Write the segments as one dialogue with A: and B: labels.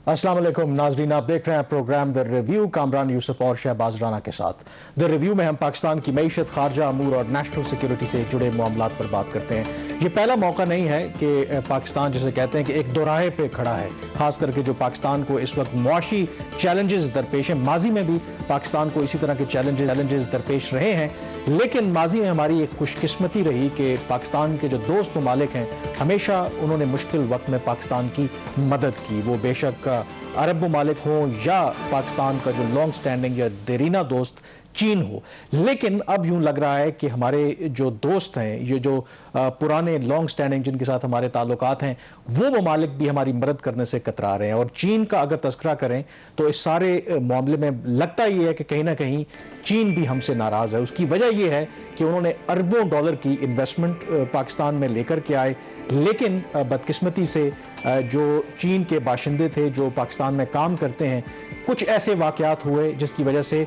A: अस्सलाम वालेकुम नाजरीन, आप देख रहे हैं programme the review Kamran Yusuf और शहबाज राना के साथ। द रिव्यू में हम पाकिस्तान की मईशत, खारजा अमूर और नेशनल सिक्योरिटी से जुड़े मामलात पर बात करते हैं। ये पहला मौका नहीं है कि पाकिस्तान जिसे कहते हैं कि एक दोराहे पे खड़ा है, खास करके जो पाकिस्तान को इस वक्त मुआशी चैलेंजेस दरपेश हैं। माजी में भी पाकिस्तान को इसी तरह के चैलेंजेस दरपेश रहे हैं, लेकिन माजी में हमारी एक खुशकिस्मती रही कि पाकिस्तान के जो दोस्त ममालिक हैं हमेशा उन्होंने मुश्किल वक्त में पाकिस्तान की मदद की। वो बेशक अरब ममालिक हों या पाकिस्तान का जो लॉन्ग स्टैंडिंग या देरीना दोस्त चीन हो। लेकिन अब यूं लग रहा है कि हमारे जो दोस्त हैं, ये जो पुराने लॉन्ग स्टैंडिंग जिनके साथ हमारे ताल्लुकात हैं, वो ममालिक भी हमारी मदद करने से कतरा रहे हैं। और चीन का अगर तस्करा करें तो इस सारे मामले में लगता ये है कि कहीं ना कहीं चीन भी हमसे नाराज है। उसकी वजह यह है कि उन्होंने अरबों डॉलर की इन्वेस्टमेंट पाकिस्तान में लेकर के आए, लेकिन बदकिस्मती से जो चीन के बाशिंदे थे जो पाकिस्तान में काम करते हैं, कुछ ऐसे वाकयात हुए जिसकी वजह से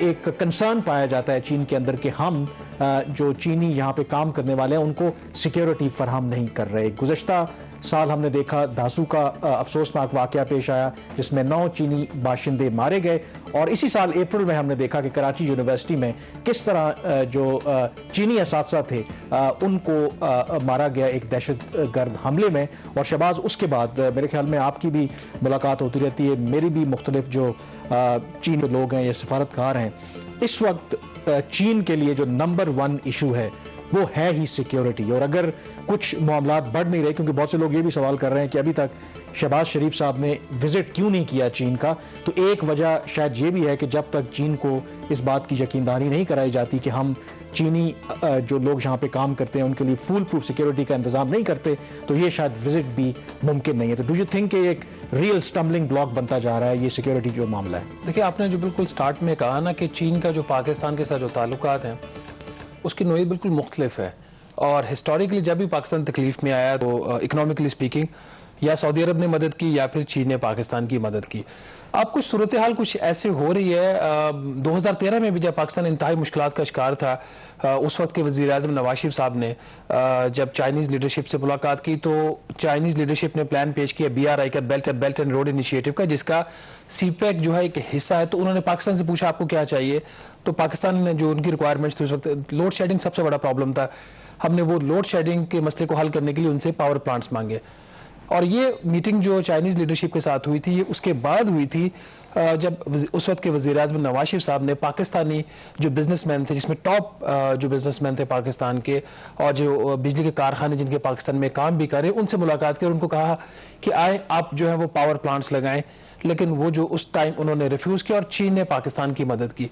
A: एक कंसर्न पाया जाता है चीन के अंदर कि हम जो चीनी यहाँ पे काम करने वाले हैं उनको सिक्योरिटी फराहम नहीं कर रहे। गुज़श्ता साल हमने देखा दासू का अफसोसनाक वाकया पेश आया जिसमें 9 चीनी बाशिंदे मारे गए, और इसी साल अप्रैल में हमने देखा कि कराची यूनिवर्सिटी में किस तरह जो चीनी असातिज़ा थे उनको मारा गया एक दहशतगर्द हमले में। और शहबाज, उसके बाद मेरे ख्याल में आपकी भी मुलाकात होती रहती है, मेरी भी मुख्तलिफ जो चीन के लोग हैं या सफारतकार हैं, इस वक्त चीन के लिए जो नंबर 1 इशू है वो है ही सिक्योरिटी। और अगर कुछ मामलात बढ़ नहीं रहे, क्योंकि बहुत से लोग ये भी सवाल कर रहे हैं कि अभी तक शहबाज शरीफ साहब ने विजिट क्यों नहीं किया चीन का, तो एक वजह शायद ये भी है कि जब तक चीन को इस बात की यकीनदारी नहीं कराई जाती कि हम चीनी जो लोग यहाँ पे काम करते हैं उनके लिए फुल प्रूफ सिक्योरिटी का इंतजाम नहीं करते, तो ये शायद विजिट भी मुमकिन नहीं है। तो डू यू थिंक कि एक रियल स्टम्बलिंग ब्लॉक बनता जा रहा है ये सिक्योरिटी जो मामला है?
B: देखिए, आपने जो बिल्कुल स्टार्ट में कहा ना कि चीन का जो पाकिस्तान के साथ जो ताल्लुकात हैं उसकी नोई बिल्कुल मुख्तलिफ है। और हिस्टोरिकली जब भी पाकिस्तान तकलीफ में आया तो इकोनॉमिकली स्पीकिंग या सऊदी अरब ने मदद की या फिर चीन ने पाकिस्तान की मदद की। अब कुछ सूरत हाल कुछ ऐसे हो रही है। 2013 में भी जब पाकिस्तान इंतहाई मुश्किलात का शिकार था, उस वक्त के वज़ीर आज़म नवाज शरीफ साहब ने जब चाइनीज़ लीडरशिप से मुलाकात की तो चाइनीज़ लीडरशिप ने प्लान पेश किया BRI का, बेल्ट एंड रोड इनिशिएटिव का, जिसका CPEC जो है एक हिस्सा है। तो उन्होंने पाकिस्तान से पूछा आपको क्या चाहिए, तो पाकिस्तान ने जो उनकी रिक्वायरमेंट्स थी उस वक्त लोड शेडिंग सबसे बड़ा प्रॉब्लम था। हमने वो लोड शेडिंग के मसले को हल करने के लिए उनसे पावर प्लांट्स मांगे। और ये मीटिंग जो चाइनीज़ लीडरशिप के साथ हुई थी ये उसके बाद हुई थी जब उस वक्त के वज़ीर आज़म नवाज शरीफ साहब ने पाकिस्तानी जो बिजनेसमैन थे, जिसमें टॉप जो बिजनेसमैन थे पाकिस्तान के और जो बिजली के कारखाने जिनके पाकिस्तान में काम भी करें, उनसे मुलाकात की और उनको कहा कि आए आप जो है वो पावर प्लांट्स लगाएं। लेकिन वो जो उस टाइम उन्होंने रिफ्यूज़ किया और चीन ने पाकिस्तान की मदद की।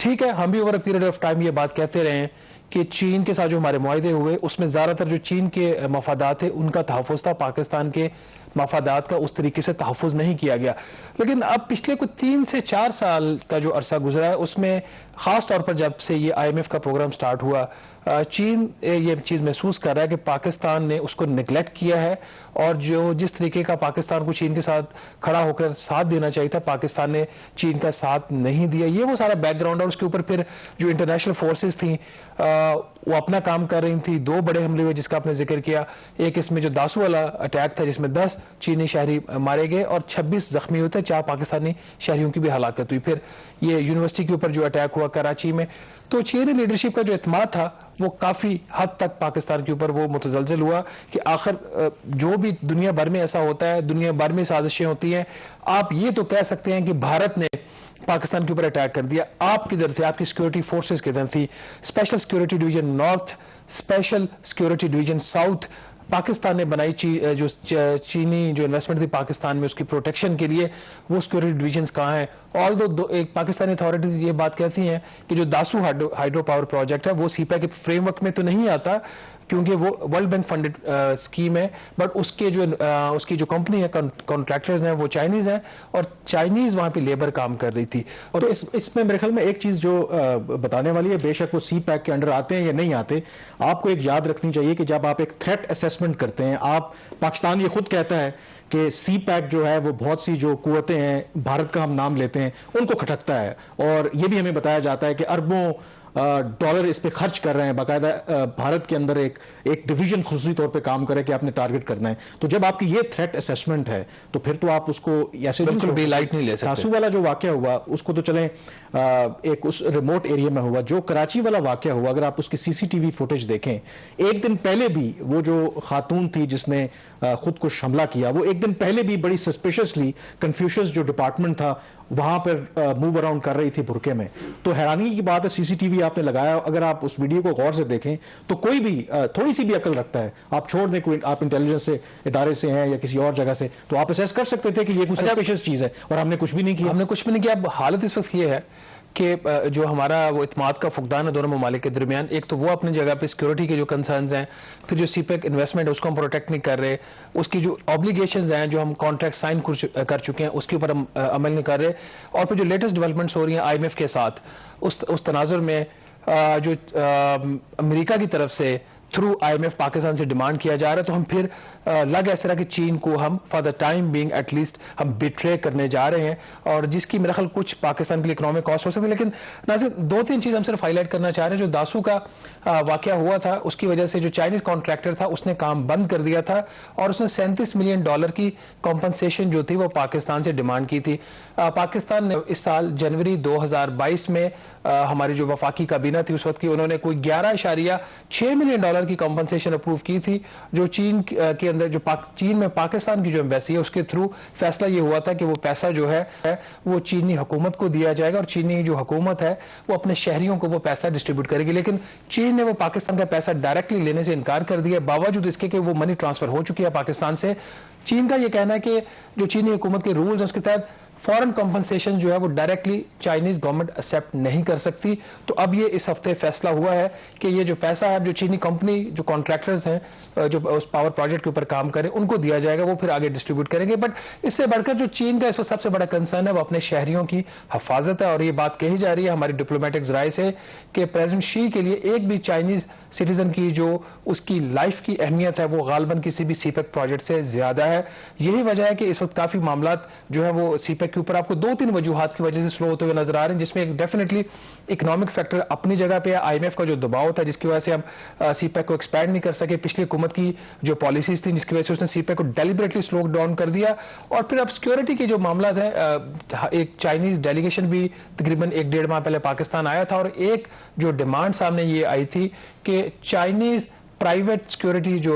B: ठीक है, हम भी over a period of time ये बात कहते रहे हैं कि चीन के साथ जो हमारे मुआहदे हुए उसमें ज़्यादातर जो चीन के मफादात थे उनका तहफ़्फ़ुज़ था, पाकिस्तान के मफादात का उस तरीके से तहफ़्फ़ुज़ नहीं किया गया। लेकिन अब पिछले कुछ 3 से 4 साल का जो अरसा गुजरा है उसमें ख़ास तौर पर जब से ये IMF का प्रोग्राम स्टार्ट हुआ, चीन ये चीज़ महसूस कर रहा है कि पाकिस्तान ने उसको निगलेक्ट किया है, और जो जिस तरीके का पाकिस्तान को चीन के साथ खड़ा होकर साथ देना चाहिए था, पाकिस्तान ने चीन का साथ नहीं दिया। ये वो सारा बैकग्राउंड, और उसके ऊपर फिर जो इंटरनेशनल फोर्सेस थी वो अपना काम कर रही थी। 2 बड़े हमले हुए जिसका आपने जिक्र किया, एक इसमें जो दासू वाला अटैक था जिसमें 10 चीनी शहरी मारे गए और 26 जख्मी हुए थे, 4 पाकिस्तानी शहरियों की भी हलाकत हुई। फिर ये यूनिवर्सिटी के ऊपर जो अटैक हुआ कराची में, तो चीनी लीडरशिप का जो एतमाद था वो काफ़ी हद तक पाकिस्तान के ऊपर वो मुतज़लज़ल हुआ कि आखिर जो भी दुनिया भर में ऐसा होता है, दुनिया भर में साजिशें होती हैं। आप ये तो कह सकते हैं कि भारत ने पाकिस्तान के ऊपर अटैक कर दिया, आप किधर थे, आपकी सिक्योरिटी फोर्सेस किधर थी? Special security division north, special security division south Pakistan ने बनाई। जो चीनी जो इन्वेस्टमेंट थी पाकिस्तान में उसकी प्रोटेक्शन के लिए, वो सिक्योरिटी डिवीजन्स कहाँ हैं? ऑल दो एक पाकिस्तानी अथॉरिटीज ये बात कहती हैं कि जो दासू हाइड्रो पावर प्रोजेक्ट है वो CPEC के फ्रेमवर्क में तो नहीं आता क्योंकि वो वर्ल्ड बैंक फंडेड स्कीम है, बट उसकी जो कंपनी है, कॉन्ट्रैक्टर्स हैं वो चाइनीज़ हैं और चाइनीज़ वहाँ पे लेबर काम कर रही थी।
A: और तो इसमें मेरे ख्याल में एक चीज़ जो बताने वाली है, बेशक वो CPEC के अंडर आते हैं या नहीं आते, आपको एक याद रखनी चाहिए कि जब आप एक थ्रेट असेसमेंट करते हैं, आप पाकिस्तान ये खुद कहता है कि CPEC जो है वो बहुत सी जो कुव्वतें हैं, भारत का हम नाम लेते हैं, उनको खटकता है। और ये भी हमें बताया जाता है कि अरबों डॉलर इस पे खर्च कर रहे हैं, बाकायदा भारत के अंदर एक डिवीजन खुसूसी तौर पे काम करे कि आपने टारगेट करना है, तो जब आपकी ये थ्रेट असेसमेंट है तो फिर तो आप उसको ऐसे
B: बिल्कुल भी लाइट नहीं ले सकते।
A: कासू वाला जो वाकया हुआ उसको तो चलें एक उस रिमोट एरिया में हुआ, जो कराची वाला वाकया हुआ अगर आप उसकी सीसीटीवी फुटेज देखें, एक दिन पहले भी वो जो खातून थी जिसने खुद को हमला किया, वो एक दिन पहले भी बड़ी सस्पिशियसली कन्फ्यूशियस जो डिपार्टमेंट था वहां पर मूव अराउंड कर रही थी बुरके में। तो हैरानी की बात है, सीसीटीवी आपने लगाया, अगर आप उस वीडियो को गौर से देखें तो कोई भी थोड़ी सी भी अकल रखता है, आप छोड़ दें कोई आप इंटेलिजेंस से इदारे से हैं या किसी और जगह से, तो आप असेस कर सकते थे कि ये कुछ सस्पिशियस चीज है, और हमने कुछ भी नहीं किया।
B: हमने कुछ भी नहीं किया। अब हालत इस वक्त ये है कि जो हमारा वो इत्माद का फुकदान है दोनों ममालिक के दरमियान, एक तो वो अपनी जगह पे सिक्योरिटी के जो कंसर्न्स हैं, फिर जो सीपेक इन्वेस्टमेंट है उसको हम प्रोटेक्ट नहीं कर रहे, उसकी जो ऑब्लिगेशंस हैं जो हम कॉन्ट्रैक्ट साइन कर चुके हैं उसके ऊपर हम अमल नहीं कर रहे, और फिर जो लेटेस्ट डेवलपमेंट्स हो रही हैं IMF के साथ, उस तनाजुर में जो अमेरिका की तरफ से थ्रू IMF पाकिस्तान से डिमांड किया जा रहा है, तो हम फिर लग इस तरह कि चीन को हम for the time being at least हम बिट्रे करने जा रहे हैं, और जिसकी मेरे ख्याल कुछ पाकिस्तान के लिए इकोनॉमिक कॉस्ट हो सकती है। लेकिन नाज़िर, 2-3 चीज़ हम सिर्फ हाईलाइट करना चाह रहे हैं। जो दासू का वाकया हुआ था उसकी वजह से जो चाइनीज कॉन्ट्रैक्टर था उसने काम बंद कर दिया था, और उसने $37 मिलियन की कॉम्पनसेशन जो थी वो पाकिस्तान से डिमांड की थी। पाकिस्तान ने इस साल जनवरी 2022 में हमारी जो वफाकी काबीना थी उस वक्त की, उन्होंने कोई $11.6 मिलियन की कॉम्पनसेशन अप्रूव की थी, जो चीन के अंदर जो चीन में पाकिस्तान की जो एम्बेसी है उसके थ्रू फैसला ये हुआ था कि वो पैसा जो है वो चीनी हुकूमत को दिया जाएगा, और चीनी जो हुकूमत है वो अपने शहरियों को वो पैसा डिस्ट्रीब्यूट करेगी। लेकिन चीन ने वो पाकिस्तान का पैसा डायरेक्टली लेने से इनकार कर दिया, बावजूद इसके कि वो मनी ट्रांसफर हो चुकी है पाकिस्तान से। चीन का ये कहना है कि जो चीनी हुकूमत के रूल्स हैं उसके तहत फॉरेन कॉम्पनसेशन जो है वो डायरेक्टली चाइनीज गवर्नमेंट एक्सेप्ट नहीं कर सकती। तो अब ये इस हफ्ते फैसला हुआ है कि ये जो पैसा है जो चीनी कंपनी जो कॉन्ट्रैक्टर्स हैं जो उस पावर प्रोजेक्ट के ऊपर काम करें उनको दिया जाएगा, वो फिर आगे डिस्ट्रीब्यूट करेंगे। बट इससे बढ़कर जो चीन का इस वक्त सबसे बड़ा कंसर्न है वो अपने शहरियों की हिफाजत है, और ये बात कही जा रही है हमारी डिप्लोमेटिक जराए से कि प्रेसिडेंट शी के लिए एक भी चाइनीज सिटीजन की जो उसकी लाइफ की अहमियत है वो गालबन किसी भी सीपेक प्रोजेक्ट से ज्यादा है। यही वजह है कि इस वक्त काफी मामलात जो है वो सीपेक के ऊपर आपको 2-3 वजूहात की वजह से स्लो होते हुए नजर आ रहे हैं, जिसमें एक डेफिनेटली इकोनॉमिक फैक्टर अपनी जगह पे IMF का जो दबाव था जिसकी वजह से हम सीपेक को एक्सपैंड नहीं कर सके, पिछली हुकूमत की जो पॉलिसीज थी जिसकी वजह से उसने सीपेक को डेलिबरेटली स्लो डाउन कर दिया। और फिर अब सिक्योरिटी के जो मामला है, एक चाइनीज डेलीगेशन भी तकरीबन 1-1.5 माह पहले पाकिस्तान आया था, और एक जो डिमांड सामने ये आई थी कि चाइनीज प्राइवेट सिक्योरिटी जो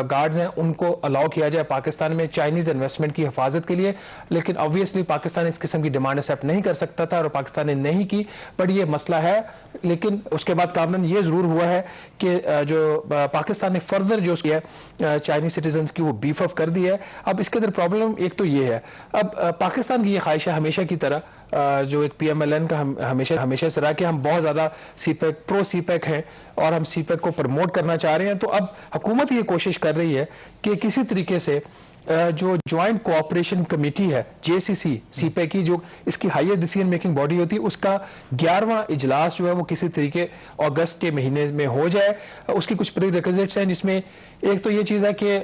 B: गार्ड्स हैं उनको अलाउ किया जाए पाकिस्तान में चाइनीज इन्वेस्टमेंट की हिफाजत के लिए। लेकिन ऑब्वियसली पाकिस्तान इस किस्म की डिमांड एक्सेप्ट नहीं कर सकता था और पाकिस्तान ने नहीं की, बट ये मसला है। लेकिन उसके बाद कामरान ये जरूर हुआ है कि जो पाकिस्तान ने फर्दर जो किया चाइनीज सिटीजन्स की वो बीफ अप कर दी है। अब इसके अंदर प्रॉब्लम एक तो ये है, अब पाकिस्तान की ये ख्वाहिश है हमेशा की तरह जो एक PMLN का हमेशा से रहा कि हम बहुत ज्यादा सीपेक प्रो सीपेक हैं और हम सीपेक को प्रमोट करना चाह रहे हैं। तो अब हुकूमत ये कोशिश कर रही है कि किसी तरीके से जो ज्वाइंट कोऑपरेशन कमेटी है JCC सीपेक की, जो इसकी हाईएस्ट डिसीजन मेकिंग बॉडी होती है, उसका 11वां इजलास जो है वो किसी तरीके अगस्त के महीने में हो जाए। उसकी कुछ प्रीरिक्विजिट्स हैं, जिसमें एक तो ये चीज़ है कि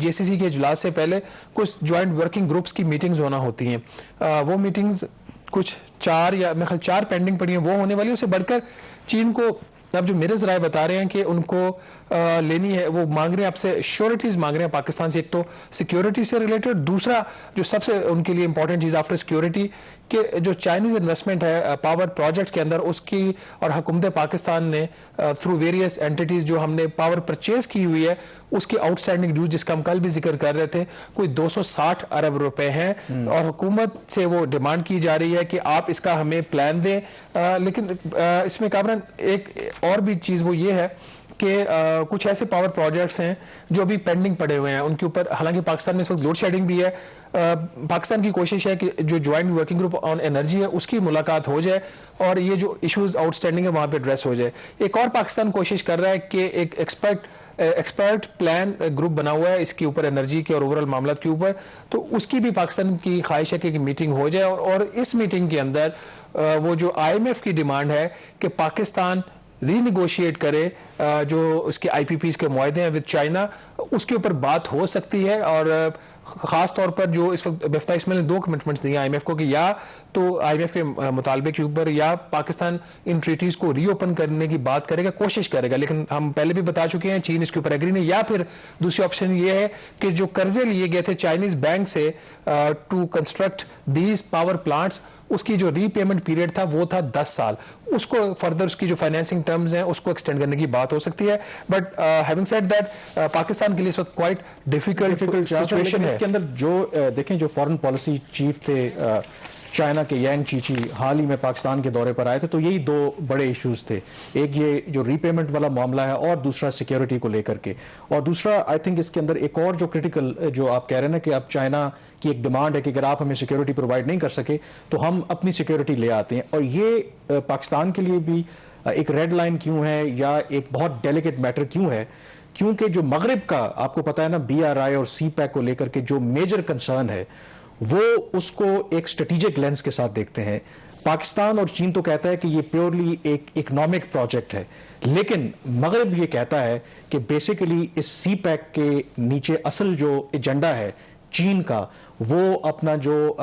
B: JCC के इजलास से पहले कुछ ज्वाइंट वर्किंग ग्रुप्स की मीटिंग्स होना होती हैं। वो मीटिंग्स कुछ 4 या मेरे ख्याल 4 पेंडिंग पड़ी हैं, वो होने वाली। उससे बढ़कर चीन को अब जो मेरे जराए बता रहे हैं कि उनको लेनी है, वो मांग रहे हैं आपसे श्योरिटीज मांग रहे हैं पाकिस्तान से। एक तो सिक्योरिटी से रिलेटेड, दूसरा जो सबसे उनके लिए इंपॉर्टेंट चीज आफ्टर सिक्योरिटी कि जो चाइनीज इन्वेस्टमेंट है पावर प्रोजेक्ट्स के अंदर उसकी, और हुकूमत पाकिस्तान ने थ्रू वेरियस एंटिटीज जो हमने पावर परचेज की हुई है उसकी आउटस्टैंडिंग ड्यूज, जिसका हम कल भी जिक्र कर रहे थे, कोई 260 अरब रुपए हैं, और हुकूमत से वो डिमांड की जा रही है कि आप इसका हमें प्लान दें। लेकिन इसमें कामरान एक और भी चीज वो ये है कि कुछ ऐसे पावर प्रोजेक्ट्स हैं जो अभी पेंडिंग पड़े हुए हैं उनके ऊपर। हालांकि पाकिस्तान में इस वक्त लोड शेडिंग भी है, पाकिस्तान की कोशिश है कि जो joint working group on energy है उसकी मुलाकात हो जाए और ये जो इश्यूज आउटस्टैंडिंग है वहां पे एड्रेस हो जाए। एक और पाकिस्तान कोशिश कर रहा है कि एक एक्सपर्ट प्लान ग्रुप बना हुआ है इसके ऊपर, एनर्जी के और ओवरऑल मामला के ऊपर, तो उसकी भी पाकिस्तान की ख्वाहिश है कि मीटिंग हो जाए। और इस मीटिंग के अंदर वो जो IMF की डिमांड है कि पाकिस्तान रीनिगोशिएट करे जो उसके IPPs के मुआहदे हैं विद चाइना, उसके ऊपर बात हो सकती है। और खास तौर पर जो इस वक्त मुफ्ती इस्माइल ने 2 कमिटमेंट्स दी IMF को कि या तो IMF के मुतालबे के ऊपर या पाकिस्तान इन ट्रीटीज को रीओपन करने की बात करेगा, कोशिश करेगा। लेकिन हम पहले भी बता चुके हैं चीन इसके ऊपर एग्री नहीं, या फिर दूसरी ऑप्शन ये है कि जो कर्जे लिए गए थे चाइनीज बैंक से to construct these power plants, उसकी जो रीपेमेंट पीरियड था वो था 10 साल, उसको फर्दर उसकी जो फाइनेंसिंग टर्म्स हैं उसको एक्सटेंड करने की बात हो सकती है। But having said that Pakistan के लिए इस वक्त क्वाइट डिफिकल्ट सिचुएशन है।
A: इसके अंदर जो देखें जो फॉरेन पॉलिसी चीफ थे चाइना के यांग चीची हाल ही में पाकिस्तान के दौरे पर आए थे, तो यही 2 बड़े इश्यूज थे, एक ये जो रीपेमेंट वाला मामला है और दूसरा सिक्योरिटी को लेकर के। और दूसरा आई थिंक इसके अंदर एक और जो क्रिटिकल जो आप कह रहे हैं ना कि अब चाइना की एक डिमांड है कि अगर आप हमें सिक्योरिटी प्रोवाइड नहीं कर सके तो हम अपनी सिक्योरिटी ले आते हैं। और ये पाकिस्तान के लिए भी एक रेड लाइन क्यों है या एक बहुत डेलिकेट मैटर क्यों है, क्योंकि जो मगरिब का आपको पता है ना BRI और CPEC को लेकर के जो मेजर कंसर्न है वो उसको एक स्ट्रेटेजिक लेंस के साथ देखते हैं। पाकिस्तान और चीन तो कहता है कि ये प्योरली एक इकोनॉमिक प्रोजेक्ट है, लेकिन मगरिब ये कहता है कि बेसिकली इस CPEC के नीचे असल जो एजेंडा है चीन का, वो अपना जो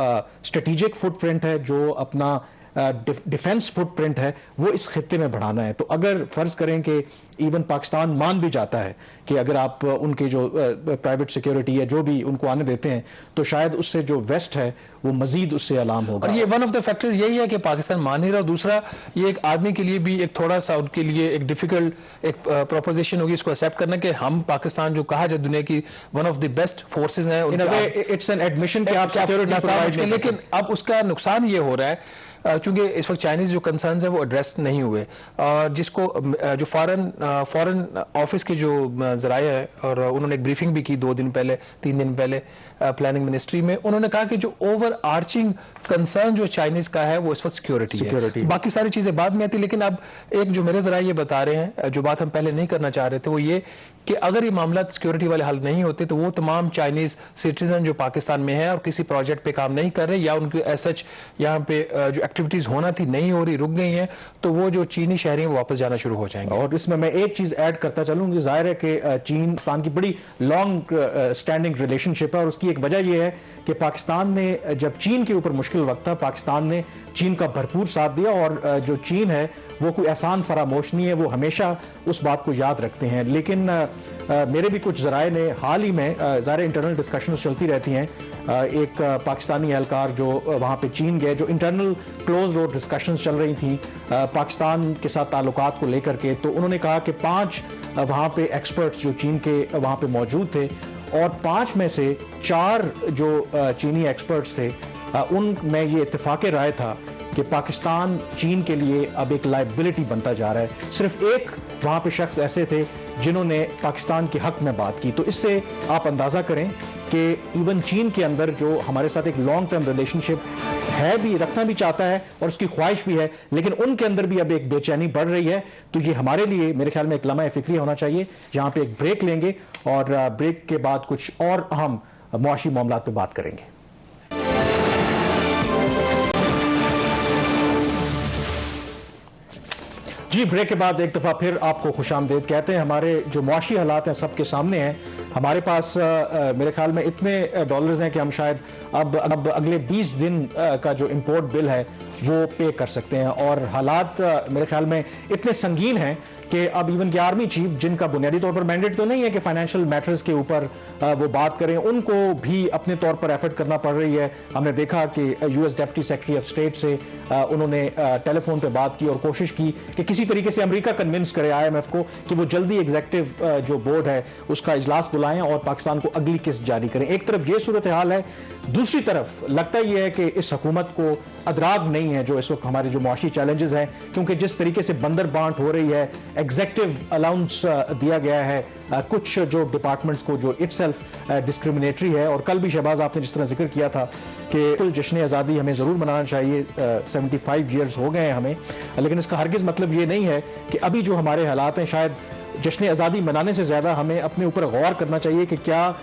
A: स्ट्रेटेजिक फुटप्रिंट है, जो अपना डिफेंस फुटप्रिंट है, वो इस खित्ते में बढ़ाना है। तो अगर फर्ज करें कि इवन पाकिस्तान मान भी जाता है कि अगर आप उनके जो प्राइवेट सिक्योरिटी है जो भी उनको आने देते हैं, तो शायद उससे जो वेस्ट है वो मजीद उससे अलार्म होगा।
B: और ये वन ऑफ द फैक्टर्स यही है कि पाकिस्तान मान ही रहा। दूसरा, ये एक आदमी के लिए भी एक थोड़ा सा उनके लिए एक डिफिकल्ट एक प्रोपोजिशन होगी इसको एक्सेप्ट करना कि हम पाकिस्तान जो कहा जाए दुनिया की one of the best forces हैं,
A: इट्स एन एडमिशन कि आप सिक्योरिटी प्रोवाइड नहीं।
B: लेकिन अब उसका नुकसान ये हो रहा है चूंकि इस वक्त चाइनीज जो कंसर्न्स है वो एड्रेस नहीं हुए, और जिसको जो फॉरेन ऑफिस के जो जराए हैं, और उन्होंने एक ब्रीफिंग भी की 2 दिन पहले 3 दिन पहले प्लानिंग मिनिस्ट्री में, उन्होंने कहा कि जो ओवर आर्चिंग कंसर्न जो चाइनीज का है वो इस वक्त सिक्योरिटी है, बाकी सारी चीजें बाद में आती। लेकिन अब एक जो मेरे जराए ये बता रहे हैं, जो बात हम पहले नहीं करना चाह रहे थे, वो ये कि अगर ये मामला सिक्योरिटी वाले हल नहीं होते तो वो तमाम चाइनीज सिटीजन जो पाकिस्तान में है और किसी प्रोजेक्ट पे काम नहीं कर रहे या उनके सच यहाँ पे जो एक्टिविटीज होना थी नहीं हो रही, रुक गई हैं, तो वो जो चीनी शहरी हैं वो वापस जाना शुरू हो जाएंगे।
A: और इसमें मैं एक चीज ऐड करता चलूंगी, जाहिर है कि चीन पाकिस्तान की बड़ी लॉन्ग स्टैंडिंग रिलेशनशिप है, और उसकी एक वजह यह है कि पाकिस्तान ने जब चीन के ऊपर मुश्किल वक्त था, पाकिस्तान ने चीन का भरपूर साथ दिया, और जो चीन है वो कोई एहसान फरामोश नहीं है, वो हमेशा उस बात को याद रखते हैं। लेकिन मेरे भी कुछ जराए ने हाल ही में, ज़ाहिर इंटरनल डिस्कशंस चलती रहती हैं, एक पाकिस्तानी एहलकार जो वहाँ पे चीन गए, जो इंटरनल क्लोज डोर डिस्कशंस चल रही थी पाकिस्तान के साथ ताल्लुकात को लेकर के, तो उन्होंने कहा कि 5 वहाँ पे एक्सपर्ट्स जो चीन के वहाँ पे मौजूद थे, और 5 में से 4 जो चीनी एक्सपर्ट्स थे, उनमें ये इत्तेफाक राय था कि पाकिस्तान चीन के लिए अब एक लायबिलिटी बनता जा रहा है। सिर्फ एक वहाँ पे शख्स ऐसे थे जिन्होंने पाकिस्तान के हक में बात की। तो इससे आप अंदाज़ा करें कि इवन चीन के अंदर जो हमारे साथ एक लॉन्ग टर्म रिलेशनशिप है भी, रखना भी चाहता है और उसकी ख्वाहिश भी है, लेकिन उनके अंदर भी अब एक बेचैनी बढ़ रही है। तो ये हमारे लिए मेरे ख्याल में एक लम्हा फिक्री होना चाहिए। यहाँ पे एक ब्रेक लेंगे और ब्रेक के बाद कुछ और अहम मुआशी मामलात पे बात करेंगे। जी, ब्रेक के बाद एक दफ़ा फिर आपको खुशामदीद कहते हैं। हमारे जो मुआशी हालात हैं सबके सामने हैं। हमारे पास मेरे ख्याल में इतने डॉलर्स हैं कि हम शायद अब अगले 20 दिन का जो इंपोर्ट बिल है वो पे कर सकते हैं, और हालात मेरे ख्याल में इतने संगीन हैं कि अब इवन के आर्मी चीफ, जिनका बुनियादी तौर पर मैंडेट तो नहीं है कि फाइनेंशियल मैटर्स के ऊपर वो बात करें, उनको भी अपने तौर पर एफर्ट करना पड़ रही है। हमने देखा कि US deputy secretary of state से उन्होंने टेलीफोन पे बात की और कोशिश की कि किसी तरीके से अमेरिका कन्विंस करे IMF को कि वो जल्दी एग्जीक्यूटिव जो बोर्ड है उसका इजलास बुलाएं और पाकिस्तान को अगली किस्त जारी करें। एक तरफ ये सूरत हाल है, दूसरी तरफ लगता यह है कि इस हुकूमत को अदराग नहीं है जो इस वक्त हमारे जो मुआशी चैलेंजेस हैं, क्योंकि जिस तरीके से बंदर बांट हो रही है, एग्जीक्यूटिव अलाउंस दिया गया है कुछ जो डिपार्टमेंट्स को जो इटसेल्फ डिस्क्रिमिनेटरी है। और कल भी शहबाज आपने जिस तरह जिक्र किया था कि जश्न आज़ादी हमें ज़रूर मनाना चाहिए, 75 ईयर्स हो गए हैं हमें, लेकिन इसका हरगिज़ मतलब ये नहीं है कि अभी जो हमारे हालात हैं, शायद जश्न आज़ादी मनाने से ज़्यादा हमें अपने ऊपर गौर करना चाहिए कि क्या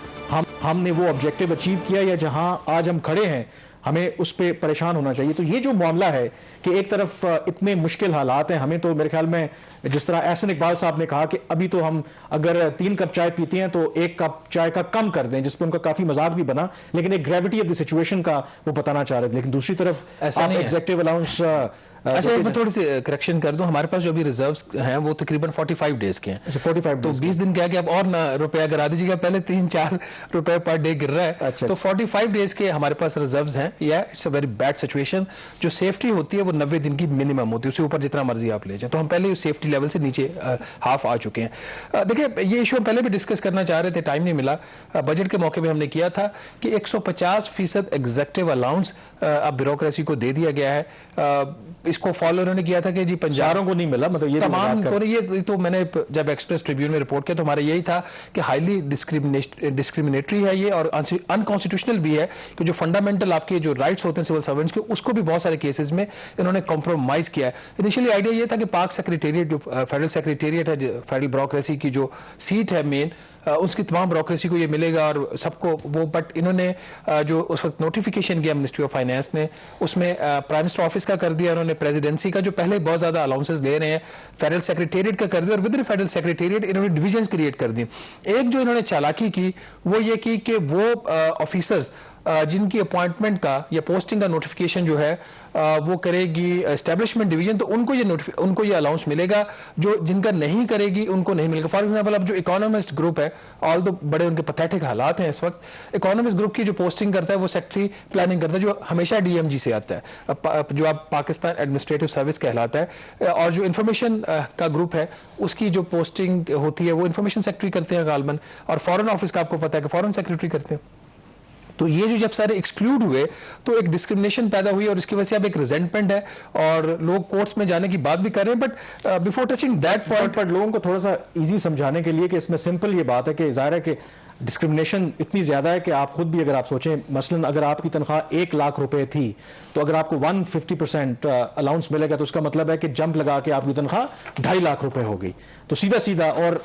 A: हमने वो ऑब्जेक्टिव अचीव किया, या जहां आज हम खड़े हैं हमें उस पर परेशान होना चाहिए। तो ये जो मामला है कि एक तरफ इतने मुश्किल हालात हैं, हमें तो मेरे ख्याल में जिस तरह एहसन इकबाल साहब ने कहा कि अभी तो हम अगर 3 कप चाय पीते हैं तो 1 कप चाय का कम कर दें, जिस पर उनका काफी मजाक भी बना, लेकिन एक ग्रेविटी ऑफ द सिचुएशन का वो बताना चाह रहे थे। लेकिन दूसरी तरफ
B: ऐसा नहीं है।
A: एग्जीक्यूटिव अलाउंस
B: अच्छा, एक मैं थोड़ी सी करेक्शन कर दूं, हमारे पास जो अभी रिजर्व्स हैं वो तकरीबन 45 डेज के हैं।
A: 45
B: तो 20 दिन क्या कि अब और ना रुपया गिरा दीजिएगा, पहले 3-4 रुपए पर डे गिर रहा है।
A: अच्छा।
B: तो 45 डेज के हमारे पास रिजर्व्स हैं। या it's a very bad situation. जो सेफ्टी होती है वो 90 दिन की मिनिमम होती है, उससे ऊपर जितना मर्जी आप ले जाएं। तो हम पहले उस सेफ्टी लेवल से नीचे हाफ आ चुके हैं। देखिए, ये इशू हम पहले भी डिस्कस करना चाह रहे थे, टाइम नहीं मिला। बजट के मौके पर हमने किया था कि 150% एग्जीक्यूटिव अलाउंस अब ब्यूरोक्रेसी को दे दिया गया है। इसको फॉलो उन्होंने किया था कि जी पंजाबों
A: को नहीं मिला, मतलब ये
B: तमाम को नहीं। ये तो मैंने जब एक्सप्रेस ट्रिब्यून में रिपोर्ट किया तो हमारा यही था कि हाईली डिस्क्रिमिनेटरी है ये और अनकॉन्स्टिट्यूशनल भी है कि जो फंडामेंटल आपके जो राइट्स होते हैं सिविल सर्वेंट्स के, उसको भी बहुत सारे केसेस में इन्होंने कॉम्प्रोमाइज किया है। इनिशियली आइडिया ये था कि पाक सेक्रेटेरिएट, जो फेडरल सेक्रेटेरिएट है, फेडरल ब्यूरोक्रेसी की जो सीट है मेन, उसकी तमाम ब्यूरोक्रेसी को ये मिलेगा और सबको वो, बट इन्होंने जो उस वक्त नोटिफिकेशन किया मिनिस्ट्री ऑफ फाइनेंस ने, उसमें प्राइम मिनिस्टर ऑफिस का कर दिया इन्होंने, प्रेसिडेंसी का जो पहले बहुत ज्यादा अलाउंसेस ले रहे हैं, फेडरल सेक्रेटेरिएट का कर दिया, और विद द फेडरल सेक्रेटेरिएट इन्होंने डिविजन्स क्रिएट कर दी। एक जो इन्होंने चालाकी की वो ये की कि वो ऑफिसर्स जिनकी अपॉइंटमेंट का या पोस्टिंग का नोटिफिकेशन जो है वो करेगी एस्टेब्लिशमेंट डिवीजन, तो उनको ये अलाउंस मिलेगा। जो जिनका नहीं करेगी उनको नहीं मिलेगा। फॉर एग्जांपल, अब जो इकोनॉमिस्ट ग्रुप है, ऑल दो बड़े उनके पैथेटिक हालात हैं इस वक्त, इकोनॉमिस्ट ग्रुप की जो पोस्टिंग करता है वो सेक्रेटरी प्लानिंग करता है, जो हमेशा डीएमजी से आता है, जो आप पाकिस्तान एडमिनिस्ट्रेटिव सर्विस कहलाता है। और जो इंफॉर्मेशन का ग्रुप है उसकी जो पोस्टिंग होती है वो इंफॉर्मेशन सेक्रेटरी करते हैं गालबन, और फॉरेन ऑफिस का आपको पता है कि फॉरेन सेक्रेटरी करते हैं। तो ये जो जब सारे एक्सक्लूड हुए तो एक डिस्क्रिमिनेशन पैदा हुई और इसकी वजह से अब एक रिजेंटमेंट है और लोग कोर्ट्स में जाने की बात भी कर रहे हैं। But before touching that point,
A: पर लोगों को थोड़ा सा इजी समझाने के लिए कि इसमें सिंपल ये बात है कि जाहिर है कि डिस्क्रिमिनेशन इतनी ज्यादा है कि आप खुद भी अगर आप सोचें, मसलन अगर आपकी तनख्वाह 1 लाख रुपए थी तो अगर आपको 150% अलाउंस मिलेगा तो उसका मतलब है कि जंप लगा के आपकी तनख्वाह 2.5 लाख रुपए हो गई। तो सीधा सीधा, और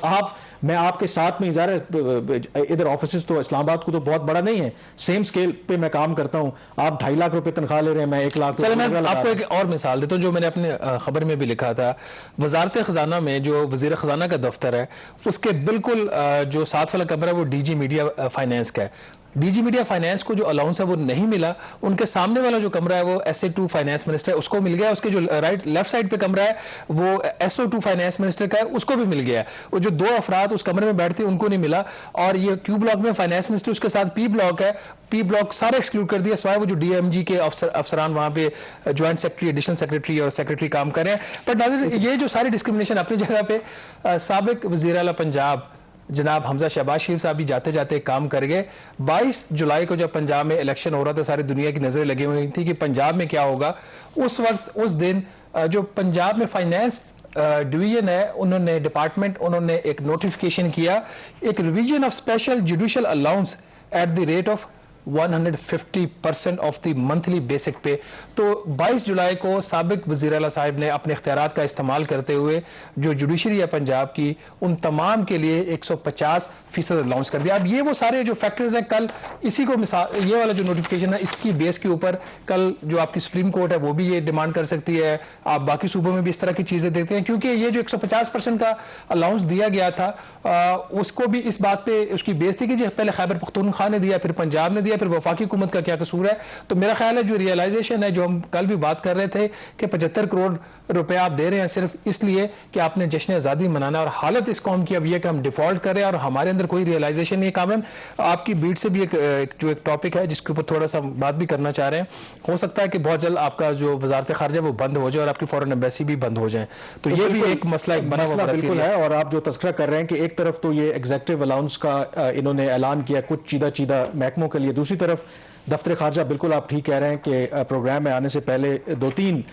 A: मैं आपके साथ में ज़ाहिर इधर ऑफिस तो इस्लामाबाद को तो बहुत बड़ा नहीं है, सेम स्केल पे मैं काम करता हूं, आप 2.5 लाख रुपए तनख्वाह ले रहे हैं, मैं 1 लाख।
B: चलो मैं आपको एक और मिसाल देता हूं जो मैंने अपने खबर में भी लिखा था। वजारत खजाना में जो वजीर खजाना का दफ्तर है उसके बिल्कुल जो 7 वाला कमरा है वो डीजी मीडिया फाइनेंस का है। डीजी मीडिया फाइनेंस को जो अलाउंस है वो नहीं मिला। उनके सामने वाला जो कमरा है वो SA2 फाइनेंस मिनिस्टर है, उसको मिल गया। उसके जो लेफ्ट साइड पे कमरा है वो SO2 फाइनेंस मिनिस्टर का है, उसको भी मिल गया। वो जो 2 अफराद उस कमरे में बैठते हैं उनको नहीं मिला। और ये क्यू ब्लॉक में फाइनेंस मिनिस्टर, उसके साथ P ब्लॉक है, P ब्लॉक सारे एक्सक्लूड कर दिया, सिवाय वो जो DMG के अफसरान वहां पे ज्वाइंट सेक्रेटरी, एडिशनल सेक्रेटरी और सेक्रेटरी काम कर रहे हैं। बट नाज़रीन, ये जो सारी डिस्क्रिमिनेशन अपनी जगह पे, साबिक वज़ीर आला पंजाब जनाब हमजा शहबाज शरीफ साहब भी जाते जाते काम कर गए। 22 जुलाई को जब पंजाब में इलेक्शन हो रहा था, सारी दुनिया की नजरें लगी हुई थी कि पंजाब में क्या होगा। उस वक्त उस दिन जो पंजाब में फाइनेंस डिवीजन है, उन्होंने डिपार्टमेंट, उन्होंने एक नोटिफिकेशन किया, एक revision of special judicial allowance at the rate of 150% of the monthly basic पे। तो 22 जुलाई को साबिक वज़ीर आला साहब ने अपने इख्तियारात का इस्तेमाल करते हुए जो जुडिशरी है पंजाब की, उन तमाम के लिए 150% अलाउंस कर दिया। अब ये वो सारे जो फैक्टर्स हैं, कल इसी को मिसाल, ये वाला जो नोटिफिकेशन है इसकी बेस के ऊपर कल जो आपकी सुप्रीम कोर्ट है वो भी ये डिमांड कर सकती है। आप बाकी सूबों में भी इस तरह की चीजें देखते हैं, क्योंकि ये जो 150% का अलाउंस दिया गया था उसको भी इस बात पे उसकी बेस थी कि पहले खैबर पख्तूनख्वा ने दिया, फिर पंजाब ने दिया, फिर वफाकी हुकूमत का क्या कसूर है। तो मेरा ख्याल है जो रियलाइजेशन है, जो हम कल भी बात कर रहे थे कि 75 करोड़ रुपए आप दे रहे हैं सिर्फ इसलिए कि आपने जश्न आज़ादी मनाना, और हालत इस कौम की अब यह कि हम डिफॉल्ट कर रहे हैं और हमारे अंदर कोई रियलाइजेशन नहीं। काम आपकी बीट से भी एक टॉपिक है जिसके ऊपर थोड़ा सा बात भी करना चाह रहे हैं। हो सकता है कि बहुत जल्द आपका जो वजारत खारजा वो बंद हो जाए और आपकी फॉरेन एम्बेसी भी बंद हो जाए। तो ये भी एक मसला
A: बिल्कुल है। और आप जो तस्करा कर रहे हैं कि एक तरफ तो ये एग्जीक्यूटिव अलाउंस का इन्होंने ऐलान किया कुछ चीदा महकमों के लिए, दूसरी तरफ दफ्तर खारजा, बिल्कुल आप ठीक कह रहे हैं कि प्रोग्राम में आने से पहले 2-3